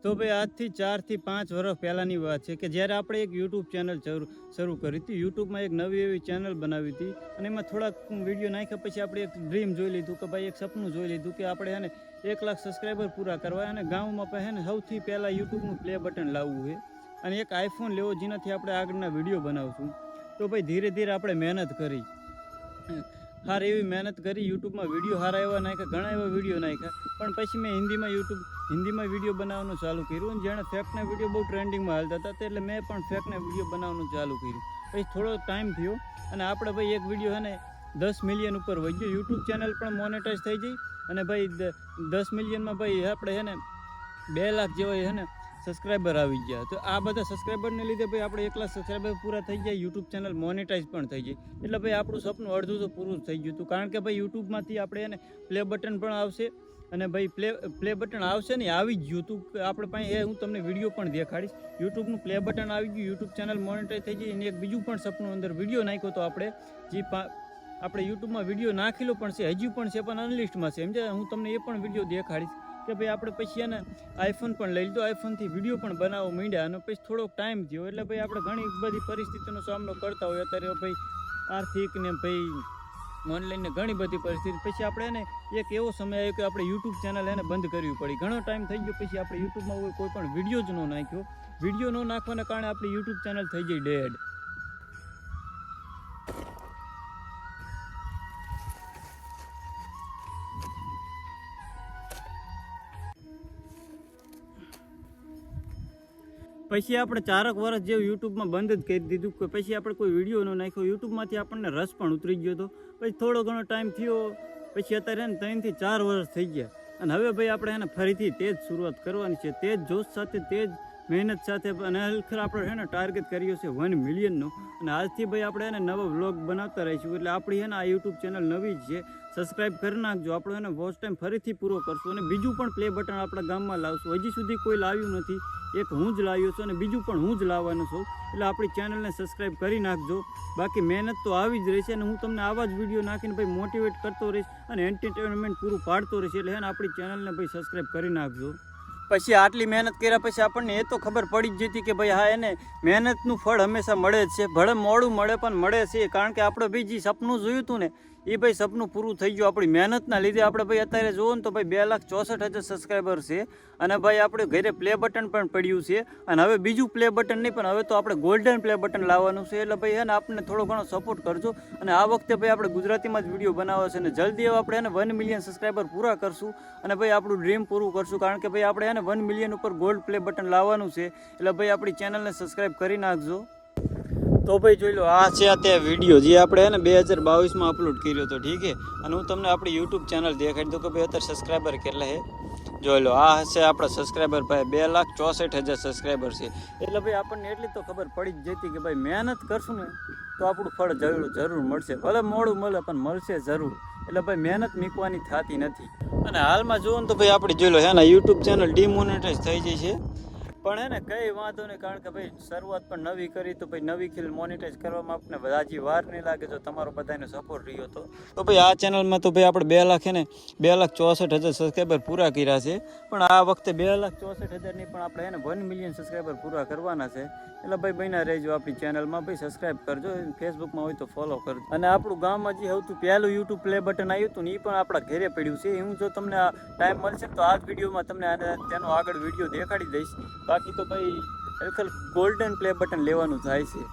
તો ભાઈ આજથી 4 થી 5 વર્ષ પહેલાંની વાત છે કે જ્યારે આપણે એક યુટ્યુબ ચેનલ શરૂ કરી હતી. યુટ્યુબમાં એક નવી એવી ચેનલ બનાવી હતી અને એમાં થોડાક વિડીયો નાખ્યા પછી આપણે એક ડ્રીમ જોઈ લીધું કે ભાઈ એક સપનું જોઈ લીધું કે આપણે એને 1 લાખ સબસ્ક્રાઈબર પૂરા કરવા અને ગામમાં પણ સૌથી પહેલાં યુટ્યુબનું પ્લે બટન લાવવું છે અને એક આઈફોન લેવો જેનાથી આપણે આગળના વિડીયો બનાવશું. તો ભાઈ ધીરે ધીરે આપણે મહેનત કરી, સારી એવી મહેનત કરી, યુટ્યુબમાં વિડીયો સારા એવા નાખ્યા, ઘણા એવા વિડીયો નાખ્યા. પણ પછી મેં હિન્દીમાં વિડીયો બનાવવાનું ચાલુ કર્યું અને જેણે ફેકના વિડીયો બહુ ટ્રેન્ડિંગમાં હાલતા હતા એટલે મેં પણ ફેકના વિડીયો બનાવવાનું ચાલુ કર્યું. પછી થોડો ટાઈમ થયો અને આપણે ભાઈ એક વિડીયો 10 મિલિયન ઉપર વહી ગયો. યુટ્યુબ ચેનલ પણ મોનેટાઈઝ થઈ ગઈ અને ભાઈ 10 મિલિયનમાં ભાઈ આપણે 2 લાખ જેવા સબસ્ક્રાઈબર આવી ગયા. તો આ બધા સબસ્ક્રાઈબરને લીધે ભાઈ આપણે 1 લાખ સબસ્ક્રાઈબર પૂરા થઈ ગયા, યુટ્યુબ ચેનલ મોનેટાઈઝ પણ થઈ ગઈ. એટલે ભાઈ આપણું સપનું અડધું તો પૂરું થઈ ગયું હતું. કારણ કે ભાઈ યુટ્યુબમાંથી આપણે પ્લે બટન પણ આવશે અને ભાઈ પ્લે બટન આવશે ને આવી જ ગયું હતું આપણે પાસે. હું તમને વિડીયો પણ દેખાડીશ. યુટ્યુબનું પ્લે બટન આવી ગયું, યુટ્યુબ ચેનલ મોનેટાઈઝ થઈ ગઈ. અને એક બીજું પણ સપનું અંદર વિડીયો નાખ્યો તો આપણે યુટ્યુબમાં વિડીયો નાખેલો પણ છે, હજુ પણ છે, પણ અનલિસ્ટમાં છે. સમજે હું તમને એ પણ વિડીયો દેખાડીશ કે ભાઈ આપણે પછી આઈફોન પણ લઈ લીધો, આઈફોનથી વિડીયો પણ બનાવવા માંડ્યા અને પછી થોડોક ટાઈમ થયો. એટલે ભાઈ આપણે ઘણી બધી પરિસ્થિતિનો સામનો કરતા હોય અત્યારે ભાઈ, આર્થિક ને ભાઈ ઓનલાઈન ને ઘણી બધી પરિસ્થિતિ. પછી આપણે એક એવો સમય આવ્યો કે આપણે યુટ્યુબ ચેનલ બંધ કરવી પડી. ઘણો ટાઈમ થઈ ગયો પછી આપણે યુટ્યુબમાં કોઈ પણ વિડીયો જ ન નાખ્યો. વિડીયો ન નાખવાના કારણે આપણી યુટ્યુબ ચેનલ થઈ ગઈ ડેડ. પછી આપણે 4 વર્ષ જેવું યુટ્યુબમાં બંધ જ કરી દીધું કે પછી આપણે કોઈ વિડીયો ન નાખ્યો. યુટ્યુબમાંથી આપણને રસ પણ ઉતરી ગયો હતો. પછી થોડો ઘણો ટાઈમ થયો પછી અત્યારે 3 થી 4 વર્ષ થઈ ગયા અને હવે ભાઈ આપણે ફરીથી તે જ શરૂઆત કરવાની છે, તે જ જોશ સાથે, તે જ મહેનત સાથે. અને આખરે આપણે ટાર્ગેટ કર્યો છે 1 મિલિયનનો. અને આજથી ભાઈ આપણે નવો વ્લોગ બનાવતા રહીશું. એટલે આપણી આ યુટ્યુબ ચેનલ નવી જ છે, સબસ્ક્રાઈબ કરી નાખજો. આપણે વોચ ટાઈમ ફરીથી પૂરો કરશું અને બીજું પણ પ્લે બટન આપણા ગામમાં લાવશું. હજી સુધી કોઈ લાવ્યું નથી, એક હું જ લાવ્યો છું અને બીજું પણ હું જ લાવવાનો છું. એટલે આપણી ચેનલને સબસ્ક્રાઈબ કરી નાખજો. બાકી મહેનત તો આવી જ રહેશે અને હું તમને આવા જ વિડીયો નાખીને ભાઈ મોટિવેટ કરતો રહીશ અને એન્ટરટેનમેન્ટ પૂરું પાડતો રહીશ. એટલે આપણી ચેનલને ભાઈ સબસ્ક્રાઈબ કરી નાખજો. પછી આટલી મહેનત કર્યા પછી આપણને એ તો ખબર પડી જ જતી કે ભાઈ મહેનતનું ફળ હંમેશા મળે જ છે. ભલે મોડું મળે પણ મળે છે. કારણ કે આપણે ભાઈ જે સપનું જોયું હતું ને એ ભાઈ સપનું પૂરું થઈ ગયું આપણી મહેનતના લીધે. આપણે ભાઈ અત્યારે જુઓ ને તો ભાઈ 2,64,000 સબસ્ક્રાઈબર છે અને ભાઈ આપણે ઘરે પ્લે બટન પણ પડ્યું છે. અને હવે બીજું પ્લે બટન નહીં પણ હવે તો આપણે ગોલ્ડન પ્લે બટન લાવવાનું છે. એટલે ભાઈ આપણને થોડો ઘણો સપોર્ટ કરજો. અને આ વખતે ભાઈ આપણે ગુજરાતીમાં જ વિડીયો બનાવવા છે અને જલ્દી આપણે 1 મિલિયન સબસ્ક્રાઈબર પૂરા કરશું અને ભાઈ આપણું ડ્રીમ પૂરું કરશું. કારણ કે ભાઈ આપણે 1 મિલિયન ઉપર ગોલ્ડ પ્લે બટન લાવવાનું છે. એટલે ભાઈ આપણી ચેનલને સબસ્ક્રાઈબ કરી નાખજો. તો ભાઈ જોઈ લો, આ છે તે વિડીયો જે આપણે 2022માં અપલોડ કર્યો હતો. ઠીક છે. અને હું તમને આપણી યુટ્યુબ ચેનલ દેખાડી દઉં કે ભાઈ અત્યારે સબસ્ક્રાઈબર કેટલા છે. જોઈ લો, આ હશે આપણા સબસ્ક્રાઈબર ભાઈ 2,64,000 સબસ્ક્રાઈબર છે. એટલે ભાઈ આપણને એટલી તો ખબર પડી જ જતી કે ભાઈ મહેનત કરશું ને તો આપણું ફળ જરૂર મળશે. ભલે મોડું મળે પણ મળશે જરૂર. એટલે ભાઈ મહેનત મૂકવાની થતી નથી. અને હાલમાં જુઓ ને તો ભાઈ આપણે જોઈ લો યુટ્યુબ ચેનલ ડિમોનેટાઈઝ થઈ જાય છે. પણ કંઈ વાંધો નહીં. કારણ કે ભાઈ શરૂઆત પણ નવી કરી તો ભાઈ નવી ખીલ મોનેટાઈઝ કરવામાં આપણને હજી વાર નહીં લાગે જો તમારો બધાનો સપોર્ટ રહ્યો તો ભાઈ આ ચેનલમાં તો ભાઈ આપણે 2,64,000 સબસ્ક્રાઈબર પૂરા કર્યા છે. પણ આ વખતે 2,64,000 નહીં પણ આપણે 1 મિલિયન સબસ્ક્રાઈબર પૂરા કરવાના છે. એટલે ભાઈ બન્યા રહેજો આપણી ચેનલમાં. ભાઈ સબસ્ક્રાઈબ કરજો, ફેસબુકમાં હોય તો ફોલો કરજો. અને આપણું ગામમાં જે સૌથી પહેલું યુટ્યુબ પ્લે બટન આવ્યું હતું ને એ પણ આપણા ઘરે પડ્યું છે. હું જો તમને ટાઈમ મળશે તો આ જ વિડીયોમાં તમને તેનો આગળ વિડીયો દેખાડી દઈશ. બાકી તો ભાઈ ગોલ્ડન પ્લે બટન લેવાનું થાય છે.